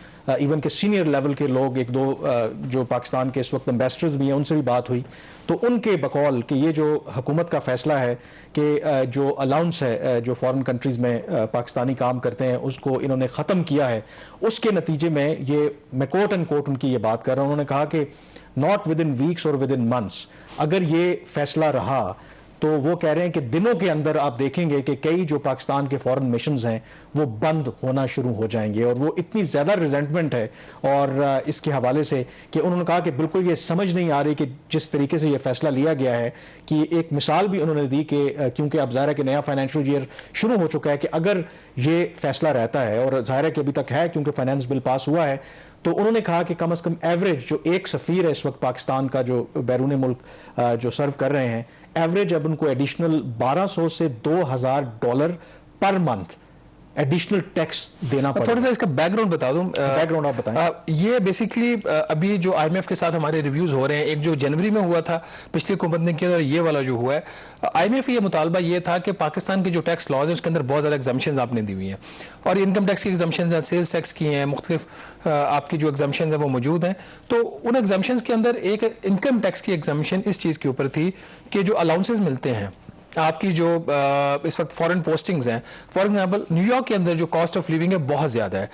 A: इवन के सीनियर लेवल के लोग, 1-2 जो पाकिस्तान के इस वक्त एम्बेसडर्स भी हैं, उनसे भी बात हुई। तो उनके बकौल कि ये जो हुकूमत का फैसला है कि जो अलाउंस है जो फॉरेन कंट्रीज़ में पाकिस्तानी काम करते हैं उसको इन्होंने ख़त्म किया है, उसके नतीजे में ये, मैं कोट एंड कोट उनकी ये बात कर रहा हूँ, उन्होंने कहा कि नॉट विद इन वीक्स और विद इन मंथ्स, अगर ये फैसला रहा तो वो कह रहे हैं कि दिनों के अंदर आप देखेंगे कि कई जो पाकिस्तान के फॉरेन मिशंस हैं वो बंद होना शुरू हो जाएंगे। और वो इतनी ज़्यादा रिजेंटमेंट है और इसके हवाले से कि उन्होंने कहा कि बिल्कुल ये समझ नहीं आ रही कि जिस तरीके से ये फैसला लिया गया है, कि एक मिसाल भी उन्होंने दी कि क्योंकि अब ज़ाहिर है कि नया फाइनेंशियल ईयर शुरू हो चुका है, कि अगर ये फैसला रहता है, और ज़ाहिर है कि अभी तक है क्योंकि फाइनेंस बिल पास हुआ है, तो उन्होंने कहा कि कम से कम एवरेज जो एक सफ़ीर है इस वक्त पाकिस्तान का जो बैरून मुल्क जो सर्व कर रहे हैं, एवरेज अब उनको एडिशनल 1200 से $2000 पर मंथ एडिशनल टैक्स देना पड़ेगा।
B: थोड़ा सा इसका बैकग्राउंड बता दूं।
A: बैकग्राउंड आप बताएं।
B: ये बेसिकली अभी जो आईएमएफ के साथ हमारे रिव्यूज हो रहे हैं, एक जो जनवरी में हुआ था पिछली हुकूमत ने किया, ये वाला जो हुआ है, आईएमएफ ये मुतालबा ये था कि पाकिस्तान के जो टैक्स लॉज है उसके अंदर बहुत ज़्यादा एग्जाम्पशंस आपने दी हुई हैं, और इनकम टैक्स की एग्जाम्पशंस हैं, सेल्स टैक्स की हैं, मुख्तलिफ आपकी जो एग्जाम्पशंस हैं वो मौजूद हैं। तो उन एग्जाम्पशंस के अंदर एक इनकम टैक्स की एग्जाम्पशन इस चीज़ के ऊपर थी कि जो अलाउंसेस मिलते हैं आपकी, जो इस वक्त फॉरेन पोस्टिंग्स हैं, फॉर एग्जांपल न्यूयॉर्क के अंदर जो कॉस्ट ऑफ लिविंग है बहुत ज़्यादा है।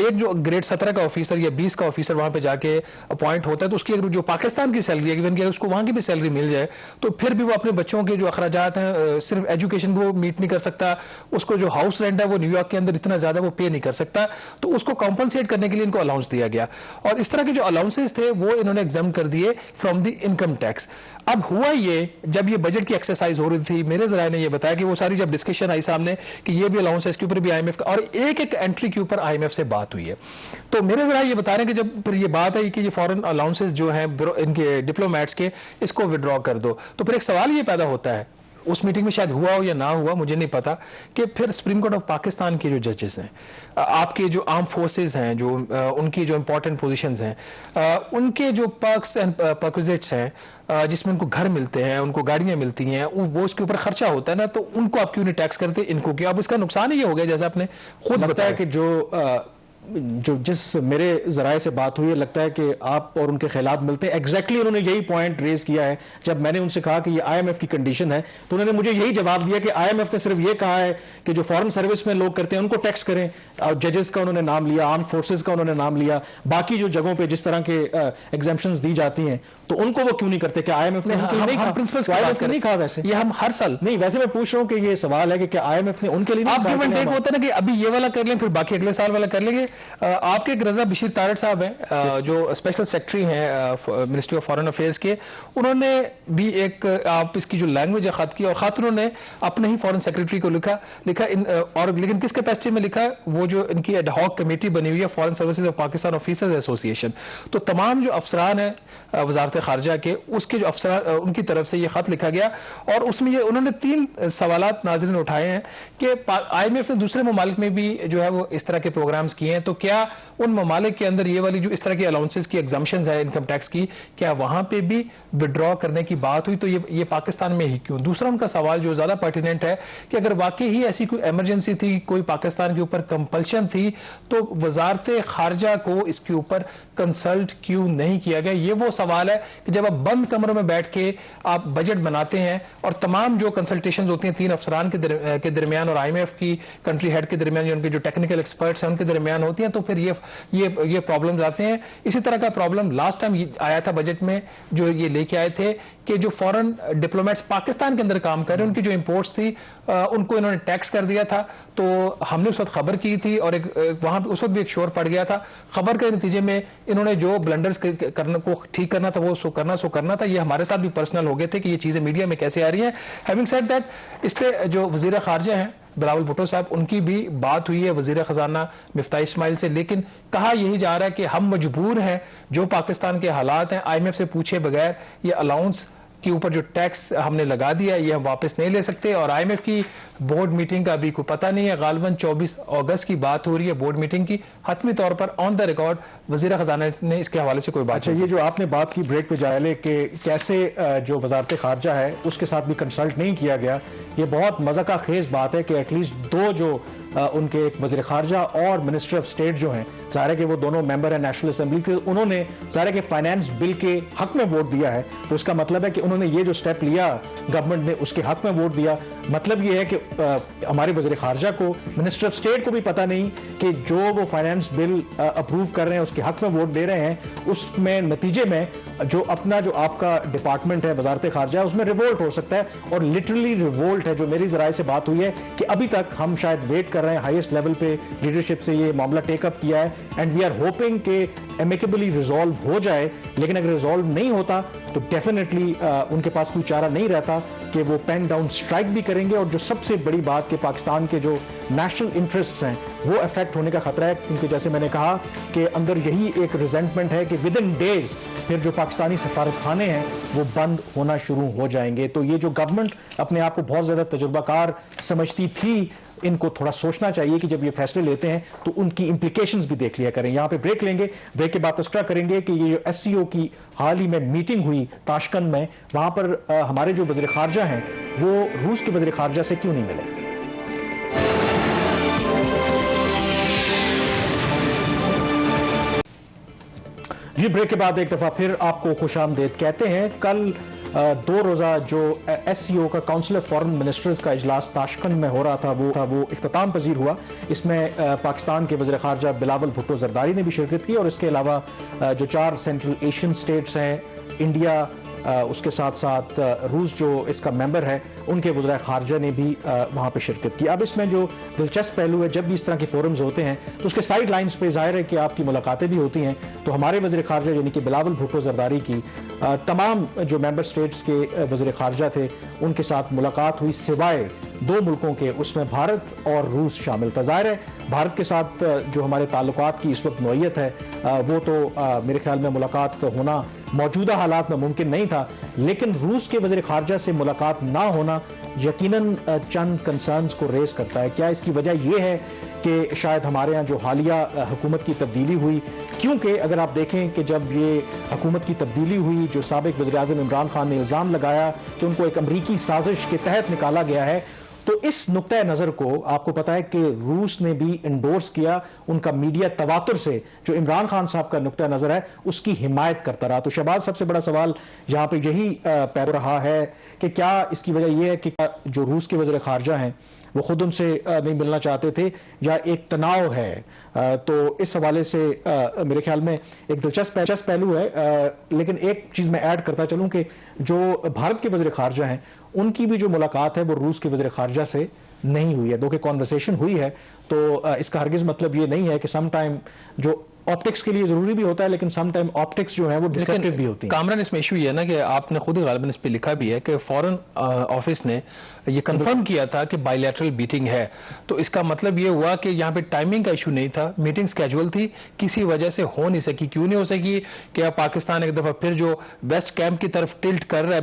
B: एक जो ग्रेड 17 का ऑफिसर या 20 का ऑफिसर वहाँ पे जाके अपॉइंट होता है, तो उसकी अगर जो पाकिस्तान की सैलरी है, इवन कि उसको वहाँ की भी सैलरी मिल जाए, तो फिर भी वो अपने बच्चों के जो अखराजात हैं, सिर्फ एजुकेशन वो मीट नहीं कर सकता, उसको जो हाउस रेंट है वो न्यूयॉर्क के अंदर इतना ज़्यादा वो पे नहीं कर सकता, तो उसको कॉम्पनसेट करने के लिए इनको अलाउंस दिया गया। और इस तरह के जो अलाउंसेस थे वो इन्होंने एग्जाम कर दिए फ्रॉम द इनकम टैक्स। अब हुआ ये, जब ये बजट की एक्सरसाइज हो रही थी, मेरे जराये ने ये बताया कि वो सारी जब डिस्कशन आई सामने कि ये भी अलाउंस है, इसके ऊपर भी आईएमएफ का, और एक एक एंट्री के ऊपर आईएमएफ से बात हुई है। तो मेरे जराये ये बता रहे हैं कि जब फिर ये बात आई कि ये फॉरेन अलाउंसेस जो हैं इनके डिप्लोमेट्स के, इसको विड्रॉ कर दो, तो फिर एक सवाल ये पैदा होता है, उस मीटिंग में शायद हुआ हो या ना हुआ मुझे नहीं पता, कि फिर सुप्रीम कोर्ट ऑफ पाकिस्तान के जो जजेस हैं, आपके जो आर्म फोर्सेस हैं, जो उनकी जो इंपॉर्टेंट पोजीशंस हैं, उनके जो पर्क्स एंड परक्विजिट्स हैं, जिसमें उनको घर मिलते हैं, उनको गाड़ियां मिलती हैं, वो उसके ऊपर खर्चा होता है ना, तो उनको आप क्यों नहीं टैक्स करते, इनको क्यों? अब इसका नुकसान ये हो गया, जैसे आपने खुद बताया कि
A: जो जिस मेरे जराए से बात हुई है, लगता है कि आप और उनके खिलाफ मिलते हैं। एग्जैक्टली उन्होंने यही पॉइंट रेज किया है। जब मैंने उनसे कहा कि ये आईएमएफ की कंडीशन है, तो उन्होंने मुझे यही जवाब दिया कि आईएमएफ ने सिर्फ ये कहा है कि जो फॉरेन सर्विस में लोग करते हैं उनको टैक्स करें। और जजेस का उन्होंने नाम लिया, आर्म फोर्सेज का उन्होंने नाम लिया, बाकी जो जगहों पे जिस तरह के एग्जाम्पशंस दी जाती हैं, तो उनको वो क्यों नहीं करते? क्या आईएमएफ ने उनके लिए नहीं कहा? प्रिंसिपल्स नहीं कहा वैसे?
B: ये हम हर साल
A: नहीं, वैसे मैं पूछ रहा हूं कि ये सवाल है कि क्या आईएमएफ ने उनके लिए
B: आप गिव एंड टेक होता है ना, कि अभी ये वाला कर लें फिर बाकी अगले साल वाला कर लेंगे। आपके एक रजा बशीर तारड़ साहब हैं, जो स्पेशल सेक्रेटरी हैं मिनिस्ट्री ऑफ फॉरेन अफेयर्स के, उन्होंने भी एक आप इसकी जो लैंग्वेज है खत की, और खत उन्होंने अपने ही फॉरेन सेक्रेटरी को लिखा और लेकिन किस कैपेसिटी में लिखा? वो जो इनकी एड हॉक कमेटी बनी हुई है, foreign services of Pakistan officers association, तो तमाम जो अफसरान हैं वजारत खारजा के, उसके जो अफसरान, उनकी तरफ से ये खत लिखा गया, और उसमें ये उन्होंने 3 सवालात नाज़रीन उठाए हैं कि आईएमएफ ने दूसरे ममालिक में भी जो है वो इस तरह के प्रोग्राम्स किए हैं, तो क्या उन ममालिक के अंदर ये वाली जो इस तरह की अलाउंसेस की एग्जाम्पशंस है इनकम टैक्स की, क्या वहां पे भी विड्रॉ करने की बात हुई? तो ये पाकिस्तान में ही क्यों? दूसरा उनका सवाल जो ज्यादा पर्टिनेंट है कि अगर वाकई ही ऐसी कोई इमरजेंसी थी, कोई पाकिस्तान के ऊपर कंपल्शन थी, तो वजारत खारजा को इसके ऊपर कंसल्ट क्यों नहीं किया गया? ये वो सवाल है कि जब आप बंद कमरों में बैठ के आप बजट बनाते हैं, और तमाम जो कंसल्टेशन होती हैं 3 अफसरान के दरमियान और आईएमएफ की कंट्री हेड के दरमियान, या उनके जो टेक्निकल एक्सपर्ट्स हैं उनके दरमियान होती हैं, तो फिर ये प्रॉब्लम्स आते हैं। इसी तरह का प्रॉब्लम लास्ट टाइम आया था बजट में, जो ये लेके आए थे कि जो फॉरेन डिप्लोमेट्स पाकिस्तान के अंदर काम कर रहे हैं, उनकी जो इंपोर्ट्स थी उनको इन्होंने टैक्स कर दिया था। तो हमने उस वक्त खबर की थी, और वहां पे उस वक्त भी एक शोर पड़ गया था। खबर के नतीजे में इन्होंने जो ब्लंडर्स करने को ठीक करना था वो सो करना था। ये हमारे साथ भी पर्सनल हो गए थे कि ये चीजें मीडिया में कैसे आ रही हैं। हैविंग सेड दैट, इस पे जो वजीर खारजा हैं बिलावल भुट्टो साहब, उनकी भी बात हुई है वजीर खजाना मिफ्ताह इस्माइल से, लेकिन कहा यही जा रहा है कि हम मजबूर हैं, जो पाकिस्तान के हालात हैं, आईएमएफ से पूछे बगैर ये अलाउंस के ऊपर जो टैक्स हमने लगा दिया ये हम वापस नहीं ले सकते। और आईएमएफ की बोर्ड मीटिंग का अभी कोई पता नहीं है, गालिबन 24 अगस्त की बात हो रही है बोर्ड मीटिंग की। हतमी तौर पर ऑन द रिकॉर्ड वजीर खजाना ने इसके हवाले से कोई बात।
A: अच्छा, ये जो आपने बात की ब्रेक पे जायले कि कैसे जो वजारत खारजा है उसके साथ भी कंसल्ट नहीं किया गया, ये बहुत मज़ा का खेज बात है कि एटलीस्ट 2 जो उनके एक वज़ीर ख़ारजा और मिनिस्टर ऑफ स्टेट जो हैं, ज़ाहिर है कि वो दोनों मेंबर हैं नेशनल असेंबली के, उन्होंने ज़ाहिर है कि फाइनेंस बिल के हक में वोट दिया है। तो इसका मतलब है कि उन्होंने ये जो स्टेप लिया गवर्नमेंट ने उसके हक में वोट दिया। मतलब ये है कि हमारे वज़ीर ख़ारजा को, मिनिस्टर ऑफ स्टेट को भी पता नहीं कि जो वो फाइनेंस बिल अप्रूव कर रहे हैं, उसके हक में वोट दे रहे हैं, उसमें नतीजे में जो आपका डिपार्टमेंट है वजारत ख़ारजा, उसमें रिवोल्ट हो सकता है। और लिटरली रिवोल्ट है। जो मेरी ज़राए से बात हुई है कि अभी तक हम शायद वेट कर रहे हैं, हाईएस्ट लेवल पे लीडरशिप से ये मामला टेकअप किया है एंड वी आर होपिंग कि एमिकेबली रिजॉल्व हो जाए। लेकिन अगर रिजॉल्व नहीं होता तो डेफिनेटली उनके पास कोई चारा नहीं रहता कि वो पेन डाउन स्ट्राइक भी करेंगे। और जो सबसे बड़ी बात कि पाकिस्तान के जो नेशनल इंटरेस्ट्स हैं वो अफेक्ट होने का खतरा है, क्योंकि जैसे मैंने कहा कि अंदर यही एक रिजेंटमेंट है कि विद इन डेज फिर जो पाकिस्तानी सफारतखाने हैं वो बंद होना शुरू हो जाएंगे। तो ये जो गवर्नमेंट अपने आप को बहुत ज़्यादा तजुर्बाकार समझती थी, इनको थोड़ा सोचना चाहिए कि जब ये फैसले लेते हैं तो उनकी इंप्लीकेशंस भी देख लिया करें। यहाँ पे ब्रेक लेंगे, ब्रेक के बाद तस्करा करेंगे कि ये जो SCO की हाल ही में मीटिंग हुई ताशकंद में, वहाँ पर हमारे जो वज़ीर ख़ारजा हैं वो रूस के वज़ीर ख़ारजा से क्यों नहीं मिले। जी, ब्रेक के बाद एक दफ़ा फिर आपको खुशामदीद कहते हैं। कल 2 रोज़ा जो SCO का काउंसिल ऑफ फॉरेन मिनिस्टर्स का इजलास ताशकंद में हो रहा था वो इख्तिताम पजीर हुआ। इसमें पाकिस्तान के वज़ीर ख़ारजा बिलावल भुट्टो ज़रदारी ने भी शिरकत की और इसके अलावा जो 4 सेंट्रल एशियन स्टेट्स हैं, इंडिया, उसके साथ साथ रूस जो इसका मेंबर है, उनके वज़ीर ख़ारजा ने भी वहाँ पे शिरकत की। अब इसमें जो दिलचस्प पहलू है, जब भी इस तरह के फोरम्स होते हैं तो उसके साइड लाइन्स पे ज़ाहिर है कि आपकी मुलाकातें भी होती हैं। तो हमारे वज़ीर ख़ारजा यानी कि बिलावल भुट्टो ज़रदारी की तमाम जो मेंबर स्टेट्स के वज़ीर ख़ारजा थे उनके साथ मुलाकात हुई, सिवाय 2 मुल्कों के, उसमें भारत और रूस शामिल था। ज़ाहिर है भारत के साथ जो हमारे ताल्लुकात की इस वक्त नौयत है वो तो मेरे ख्याल में मुलाकात होना मौजूदा हालात में मुमकिन नहीं था, लेकिन रूस के वज़ीर ख़ारजा से मुलाकात ना होना यकीनन चंद कंसर्न्स को रेस करता है। क्या इसकी वजह यह है कि शायद हमारे यहाँ जो हालिया हुकूमत की तब्दीली हुई, क्योंकि अगर आप देखें कि जब ये हुकूमत की तब्दीली हुई, जो साबिक वज़ीर-ए-आज़म इमरान खान ने इल्ज़ाम लगाया कि उनको एक अमरीकी साजिश के तहत निकाला गया है, तो इस नुक्ता नज़र को आपको पता है कि रूस ने भी इंडोर्स किया, उनका मीडिया तवातुर से जो इमरान खान साहब का नुक्ता नज़र है उसकी हिमायत करता रहा। तो शहबाज, सबसे बड़ा सवाल यहाँ पे यही पैदा रहा है कि क्या इसकी वजह यह है कि जो रूस के वज़ीर ख़ारजा हैं वो खुद उनसे नहीं मिलना चाहते थे या एक तनाव है। तो इस हवाले से मेरे ख्याल में एक दिलचस्प पहलू है। लेकिन एक चीज़ मैं ऐड करता चलूँ कि जो भारत के वज़ीर ख़ारजा हैं उनकी भी जो मुलाकात है वो रूस के वज़ीर ख़ारजा से नहीं हुई है। दो कि कॉन्वर्सेशन हुई है, तो इसका हरगिज़ मतलब ये नहीं है कि सम टाइम जो ऑप्टिक्स के लिए जरूरी भी होता है, लेकिन सम टाइम ऑप्टिक्स जो है वो डिसेप्टिव भी होती है।
B: कामरान, इसमें इशू ये है ना कि आपने खुद ही गालिबन इस पे लिखा भी है कि फॉरेन ऑफिस ने ये कंफर्म किया था कि बायलैटरल मीटिंग है। तो इसका मतलब ये हुआ कि यहाँ पे टाइमिंग का इशू नहीं था, मीटिंग स्केजुअल थी, किसी वजह से हो नहीं सकी। क्यों नहीं हो सकी? कि अब पाकिस्तान एक दफ़ा फिर जो वेस्ट कैंप की तरफ टिल्ट कर रहा है,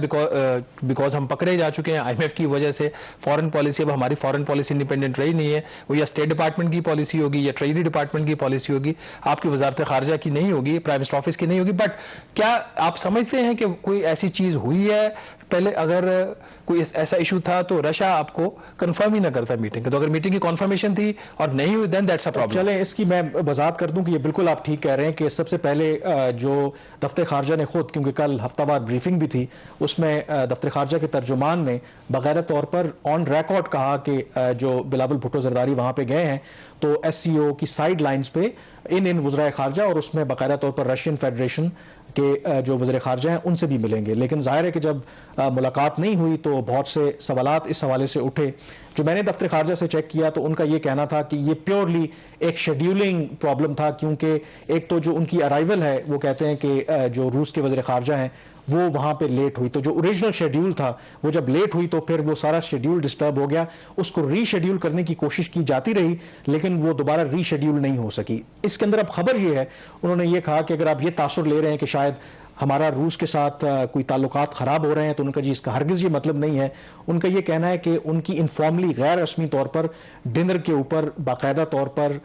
B: बिकॉज हम पकड़े जा चुके हैं IMF की वजह से। फॉरेन पॉलिसी, अब हमारी फॉरेन पॉलिसी इंडिपेंडेंट रही नहीं है, वो या स्टेट डिपार्टमेंट की पॉलिसी होगी या ट्रेजरी डिपार्टमेंट की पॉलिसी होगी, आपकी वजारत ख़ारजा की नहीं होगी, प्राइम मिनिस्टर ऑफिस की नहीं होगी। बट क्या आप समझते हैं कि कोई ऐसी चीज हुई है पहले? अगर कोई ऐसा इशू था तो रशिया आपको कंफर्म ही ना करता मीटिंग का। तो अगर मीटिंग की कंफर्मेशन थी और नहीं हुई, देन दैट्स अ प्रॉब्लम।
A: चलें, इसकी मैं वजाहत कर दूं कि ये बिल्कुल आप ठीक कह रहे हैं कि सबसे पहले जो दफ्तर खारजा ने खुद, क्योंकि कल हफ्तावार ब्रीफिंग भी थी, उसमें दफ्तर खारजा के तर्जुमान ने बाकायदा तौर पर ऑन रिकॉर्ड कहा कि जो बिलावल भुट्टो जरदारी वहां पे गए हैं तो SCO की साइड लाइन्स पे इन वज़राए खारजा और उसमें बाकायदा तौर पर रशियन फेडरेशन के जो वज़ीर खारजा हैं उनसे भी मिलेंगे। लेकिन जाहिर है कि जब मुलाकात नहीं हुई तो बहुत से सवालात इस हवाले से उठे। जो मैंने दफ्तर खारजा से चेक किया तो उनका ये कहना था कि ये प्योरली एक शेड्यूलिंग प्रॉब्लम था, क्योंकि एक तो जो उनकी अराइवल है वो कहते हैं कि जो रूस के वज़ीर खारजा हैं वो वहाँ पे लेट हुई, तो जो ओरिजिनल शेड्यूल था वो जब लेट हुई तो फिर वो सारा शेड्यूल डिस्टर्ब हो गया। उसको रीशेड्यूल करने की कोशिश की जाती रही लेकिन वो दोबारा रीशेड्यूल नहीं हो सकी। इसके अंदर अब खबर ये है, उन्होंने ये कहा कि अगर आप ये तासुर ले रहे हैं कि शायद हमारा रूस के साथ कोई ताल्लुकात ख़राब हो रहे हैं, तो उनका जी इसका हरगिज़ ये मतलब नहीं है। उनका ये कहना है कि उनकी इनफॉर्मली गैर रस्मी तौर पर डिनर के ऊपर बाकायदा तौर पर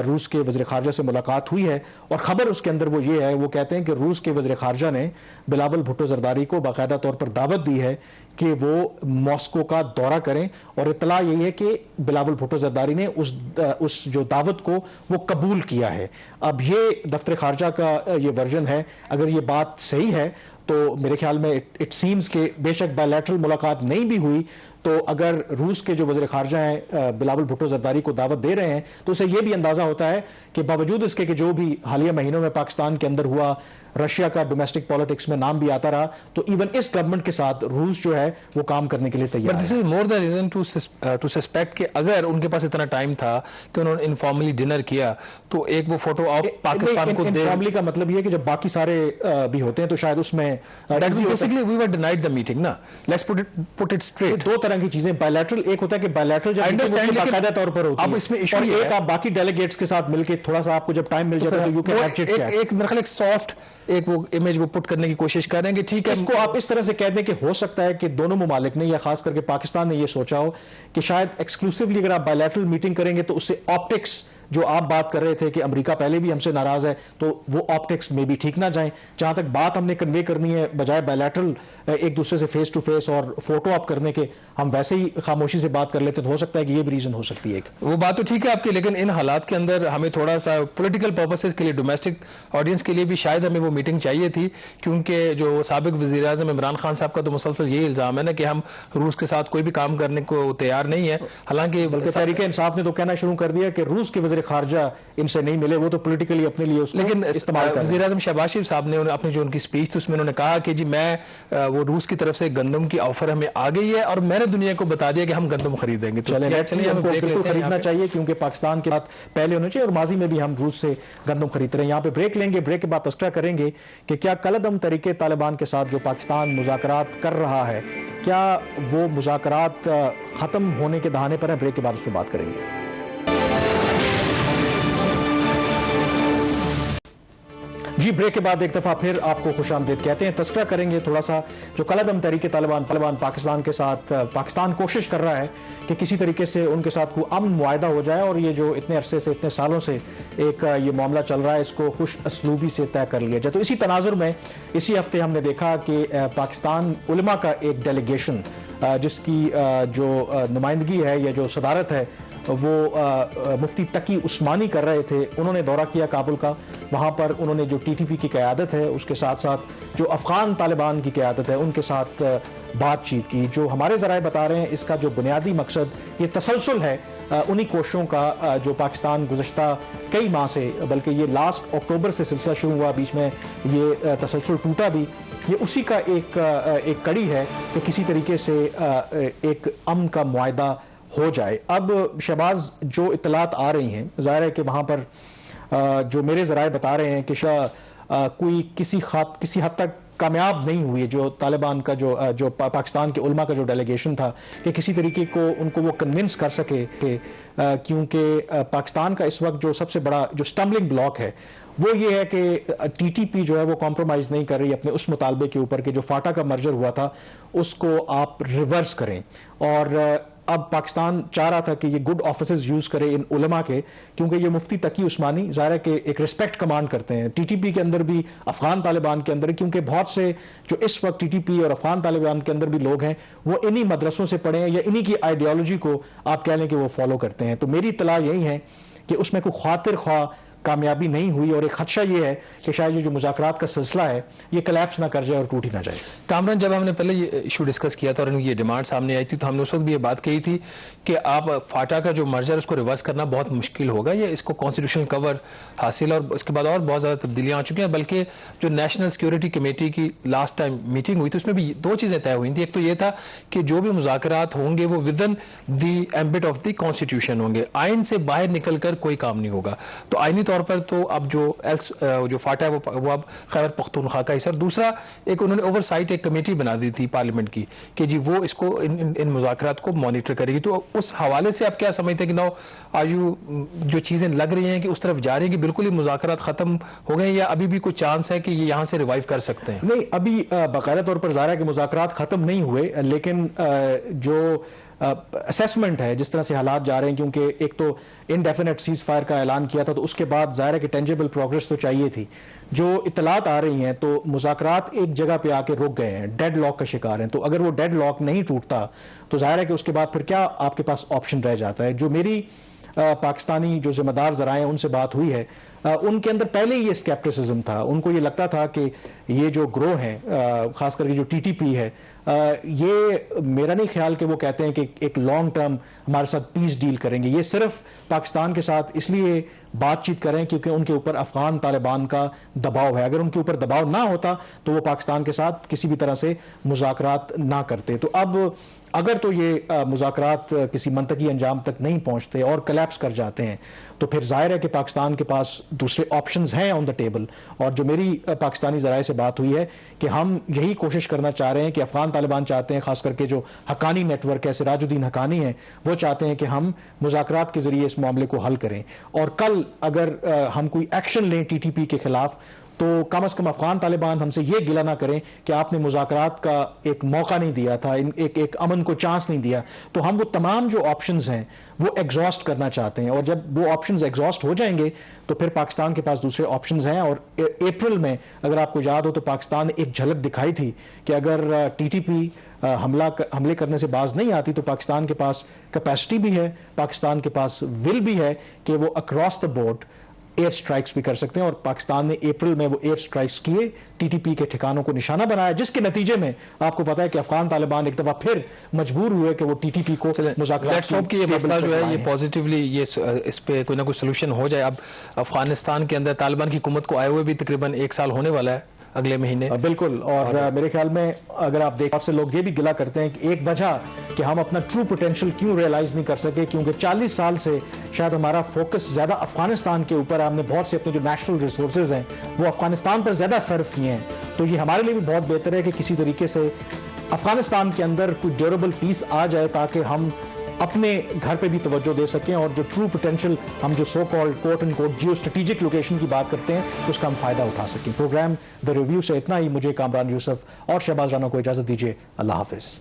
A: रूस के वज़ीर ख़ारजा से मुलाकात हुई है और ख़बर उसके अंदर वो ये है, वो कहते हैं कि रूस के वज़ीर ख़ारजा ने बिलावल भुट्टो ज़रदारी को बाकायदा तौर पर दावत दी है कि वो मॉस्को का दौरा करें, और इत्तला यही है कि बिलावल भुट्टो जरदारी ने उस जो दावत को वो कबूल किया है। अब ये दफ्तर खारजा का ये वर्जन है। अगर ये बात सही है तो मेरे ख्याल में इट सीम्स कि बेशक बायलैटरल मुलाकात नहीं भी हुई, तो अगर रूस के जो वज़ीर खारजा हैं बिलावल भुट्टो जरदारी को दावत दे रहे हैं, तो उसे यह भी अंदाजा होता है कि बावजूद इसके कि जो भी हालिया महीनों में पाकिस्तान के अंदर हुआ, रशिया का डोमेस्टिक पॉलिटिक्स में नाम भी आता रहा, तो इवन इस गवर्नमेंट के साथ रूस जो है वो काम करने के लिए तैयार है।
B: This is more the reason to suspect कि अगर उनके पास इतना टाइम था कि उन्होंने इनफॉर्मली डिनर किया, तो एक वो फोटो ऑफ पाकिस्तान को दे।
A: इनफॉर्मली का मतलब ये है कि जब बाकी सारे भी होते हैं तो शायद उसमें
B: basically we were denied the meeting ना। Let's put it straight.
A: दो तरह की चीजें, बायलैटरल एक होता है कि बायलैटरल जब बाकायदा तौर पर होती है,
B: अब इसमें इशू
A: और एक आप बाकी डेलीगेट्स के साथ मिलकर थोड़ा सा आपको जब टाइम मिल जाता है तो you can have chit chat.
B: एक मेरे ख्याल एक सॉफ्ट एक वो इमेज वो पुट करने की कोशिश कर रहे हैं कि ठीक है,
A: इसको आप इस तरह से कह दें कि हो सकता है कि दोनों मुमालिक ने या खास करके पाकिस्तान ने ये सोचा हो कि शायद एक्सक्लूसिवली अगर आप बायलैटरल मीटिंग करेंगे तो उससे ऑप्टिक्स जो आप बात कर रहे थे कि अमेरिका पहले भी हमसे नाराज है, तो वो ऑप्टिक्स में भी ठीक ना जाएं। जहां तक बात हमने कन्वे करनी है, बजाय बायलैटरल एक दूसरे से फेस टू फेस और फोटो अप करने के, हम वैसे ही खामोशी से बात कर लेते, तो हो सकता है कि ये भी रीजन हो सकती है।
B: वो बात तो ठीक है आपकी, लेकिन इन हालात के अंदर हमें थोड़ा सा पॉलिटिकल पर्पसेस के लिए, डोमेस्टिक ऑडियंस के लिए भी शायद हमें वो मीटिंग चाहिए थी, क्योंकि जो साबिक वज़ीर आज़म इमरान खान साहब का तो मुसलसल यही इल्ज़ाम है ना कि हम रूस के साथ कोई भी काम करने को तैयार नहीं है। हालांकि
A: बल्कि तहरीक इंसाफ ने तो कहना शुरू कर दिया कि रूस के वज़ीर खारजा इनसे नहीं मिले, वो तो पॉलिटिकली अपने लिए उसको
B: लेकिन
A: इस्तेमाल कर।
B: वज़ीर आज़म शहबाज शरीफ साहब ने अपनी जो उनकी स्पीच थी उसमें उन्होंने कहा कि जी मैं वो रूस की तरफ से गंदम की ऑफर हमें आ गई है और मैंने दुनिया को बता दिया कि हम गंदम खरीदेंगे। तो
A: हमको बिल्कुल खरीदना चाहिए, क्योंकि पाकिस्तान के बाद पहले होना चाहिए, और माजी में भी हम रूस से गंदम खरीदते रहे। यहाँ पे ब्रेक लेंगे, ब्रेक के बाद तस्करा करेंगे कि क्या कलअदम तरीके तालिबान के साथ जो पाकिस्तान मुज़ाकरात कर रहा है, क्या वो मुज़ाकरात खत्म होने के दहाने पर है। ब्रेक के बाद उस पर बात करेंगे। जी, ब्रेक के बाद एक दफ़ा फिर आपको खुशामदीद कहते हैं। तस्करा करेंगे थोड़ा सा जो कलअदम तरीके तालिबान पाकिस्तान के साथ, पाकिस्तान कोशिश कर रहा है कि किसी तरीके से उनके साथ कोई अमन मुआहदा हो जाए, और ये जो इतने अरसे से, इतने सालों से एक ये मामला चल रहा है, इसको खुश असलूबी से तय कर लिया जाए। तो इसी तनाजुर में इसी हफ्ते हमने देखा कि पाकिस्तान उलमा का एक डेलीगेशन, जिसकी जो नुमाइंदगी है या जो सदारत है वो मुफ्ती तकी उस्मानी कर रहे थे, उन्होंने दौरा किया काबुल का। वहाँ पर उन्होंने जो टीटीपी की क़यादत है, उसके साथ साथ जो अफ़गान तालिबान की क़यादत है, उनके साथ बातचीत की। जो हमारे ज़राए बता रहे हैं, इसका जो बुनियादी मकसद ये तसलसल है उन्हीं कोशिशों का जो पाकिस्तान गुज़श्ता कई माह से, बल्कि ये लास्ट अक्टूबर से सिलसिला शुरू हुआ, बीच में ये तसलसल टूटा भी, ये उसी का एक कड़ी है कि किसी तरीके से एक अमन का मुआहदा हो जाए। अब शहबाज, जो इत्तलात आ रही हैं, ज़ाहिर है कि वहाँ पर जो मेरे ज़राए बता रहे हैं कि कोई किसी हद तक कामयाब नहीं हुई, जो तालिबान का जो पाकिस्तान के उलमा का जो डेलीगेशन था, कि किसी तरीके को उनको वो कन्विंस कर सके कि क्योंकि पाकिस्तान का इस वक्त जो सबसे बड़ा जो स्टम्बलिंग ब्लॉक है वो ये है कि टीटीपी जो है वो कॉम्प्रोमाइज़ नहीं कर रही अपने उस मुतालबे के ऊपर कि जो फाटा का मर्जर हुआ था उसको आप रिवर्स करें। और अब पाकिस्तान चाह रहा था कि ये गुड ऑफिसेज यूज़ करे इन उलमा के, क्योंकि ये मुफ्ती तकी उस्मानी ज़ाहिर है कि एक रिस्पेक्ट कमांड करते हैं टीटीपी के अंदर भी, अफ़गान तालिबान के अंदर, क्योंकि बहुत से जो इस वक्त टीटीपी और अफ़गान तालिबान के अंदर भी लोग हैं वो इन्हीं मदरसों से पढ़े हैं या इन्हीं की आइडियोलॉजी को आप कह लें कि वो फॉलो करते हैं। तो मेरी इत्तला यही है कि उसमें कोई खातिर ख्वाह कामयाबी नहीं हुई, और एक खदशा ये है कि शायद ये जो मुज़ाकरात का सिलसिला है ये कोलैप्स ना कर जाए और टूट ही ना जाए।
B: कामरान, जब हमने पहले ये इशू डिस्कस किया था और ये डिमांड सामने आई थी, तो हमने उस वक्त भी ये बात कही थी कि आप फाटा का जो मर्जर उसको रिवर्स करना बहुत मुश्किल होगा, या इसको कॉन्स्टिट्यूशनल कवर हासिल, और उसके बाद और बहुत ज़्यादा तब्दीलियाँ आ चुकी हैं। बल्कि जो नेशनल सिक्योरिटी कमेटी की लास्ट टाइम मीटिंग हुई थी उसमें भी दो चीज़ें तय हुई थी। एक तो ये था कि जो भी मुज़ाकरात होंगे वो with in the ambit of the constitution होंगे, आइन से बाहर निकल कर कोई काम नहीं होगा। तो आइनी तौर पर तो अब जो फाटा है वो अब खैबर पख्तूनख्वा का हिस्सा। दूसरा, एक उन्होंने ओवरसाइट एक कमेटी बना दी थी पार्लियामेंट की कि जी वो इसको इन मुज़ाकरात को मॉनिटर करेगी। तो उस हवाले से आप क्या समझते हैं कि नाउ आयु जो चीज़ें लग रही हैं कि उस तरफ जा रही हैं कि बिल्कुल ही मुज़ाकरात ख़त्म हो गए, या अभी भी कोई चांस है कि ये यहाँ से रिवाइव कर सकते हैं?
A: नहीं, अभी बाकायदा तौर पर ज़ाहिर है कि मुज़ाकरात ख़त्म नहीं हुए, लेकिन जो असेसमेंट है जिस तरह से हालात जा रहे हैं, क्योंकि एक तो इनडेफिनेट सीज फायर का ऐलान किया था, तो उसके बाद जाहिर है कि टेंजिबल प्रोग्रेस तो चाहिए थी। जो इत्तलात आ रही हैं तो मुज़ाकरात एक जगह पे आके रुक गए हैं, डेड लॉक का शिकार हैं। तो अगर वो डेड लॉक नहीं टूटता तो जाहिर है कि उसके बाद फिर क्या आपके पास ऑप्शन रह जाता है। जो मेरी पाकिस्तानी जो जिम्मेदार ज़राए उनसे बात हुई है, उनके अंदर पहले ही ये स्केप्टिसिज्म था। उनको ये लगता था कि ये जो ग्रोह है, खास करके जो टीटीपी है, ये मेरा नहीं ख्याल कि वो कहते हैं कि एक लॉन्ग टर्म हमारे साथ पीस डील करेंगे। ये सिर्फ पाकिस्तान के साथ इसलिए बातचीत करें क्योंकि उनके ऊपर अफगान तालिबान का दबाव है। अगर उनके ऊपर दबाव ना होता तो वो पाकिस्तान के साथ किसी भी तरह से मुज़ाकरात ना करते। तो अब अगर तो ये मुज़ाकरात किसी मंतकी अंजाम तक नहीं पहुंचते और कलैप्स कर जाते हैं तो फिर जाहिर है कि पाकिस्तान के पास दूसरे ऑप्शंस हैं ऑन द टेबल। और जो मेरी पाकिस्तानी ज़राए से बात हुई है कि हम यही कोशिश करना चाह रहे हैं कि अफगान तालिबान चाहते हैं, खास करके जो हक्कानी नेटवर्क है, सिराजुद्दीन हक्कानी है, वो चाहते हैं कि हम मुज़ाकरात के ज़रिए इस मामले को हल करें। और कल अगर हम कोई एक्शन लें टीटीपी के खिलाफ तो कम से कम अफगान तालिबान हमसे ये गिला ना करें कि आपने मुज़ाकरात का एक मौका नहीं दिया था, एक अमन को चांस नहीं दिया। तो हम वो तमाम जो ऑप्शंस हैं वो एग्जॉस्ट करना चाहते हैं, और जब वो ऑप्शंस एग्जॉस्ट हो जाएंगे तो फिर पाकिस्तान के पास दूसरे ऑप्शंस हैं। और अप्रैल में अगर आपको याद हो तो पाकिस्तान ने एक झलक दिखाई थी कि अगर टीटीपी हमले करने से बाज नहीं आती तो पाकिस्तान के पास कैपेसिटी भी है, पाकिस्तान के पास विल भी है कि वो across the board air strikes भी कर सकते हैं। और पाकिस्तान ने अप्रैल में वो एयर स्ट्राइक्स किए, टीटीपी के ठिकानों को निशाना बनाया, जिसके नतीजे में आपको पता है कि अफगान तालिबान एक दफा फिर मजबूर हुए कि वो टीटीपी को
B: मुज़ाकरात की ये मसला जो है ये पॉजिटिवली ये इस पे कोई ना कोई सोल्यूशन हो जाए। अब अफगानिस्तान के अंदर तालिबान की हुकूमत को आए हुए भी तकरीबन 1 साल होने वाला है अगले महीने।
A: बिल्कुल। और मेरे ख्याल में अगर आप देख, आपसे लोग ये भी गिला करते हैं कि एक वजह कि हम अपना ट्रू पोटेंशियल क्यों रियलाइज नहीं कर सके, क्योंकि 40 साल से शायद हमारा फोकस ज्यादा अफगानिस्तान के ऊपर, हमने बहुत से अपने जो नेशनल रिसोर्सेज हैं वो अफगानिस्तान पर ज्यादा सर्व किए हैं। तो ये हमारे लिए भी बहुत बेहतर है कि किसी तरीके से अफगानिस्तान के अंदर कोई ड्यूरेबल पीस आ जाए ताकि हम अपने घर पे भी तवज्जो दे सकें और जो ट्रू पोटेंशियल हम जो so called quote and quote geostrategic location की बात करते हैं उसका हम फायदा उठा सकें। प्रोग्राम द रिव्यू से इतना ही। मुझे कामरान यूसुफ और शहबाज राना को इजाजत दीजिए। अल्लाह हाफिज।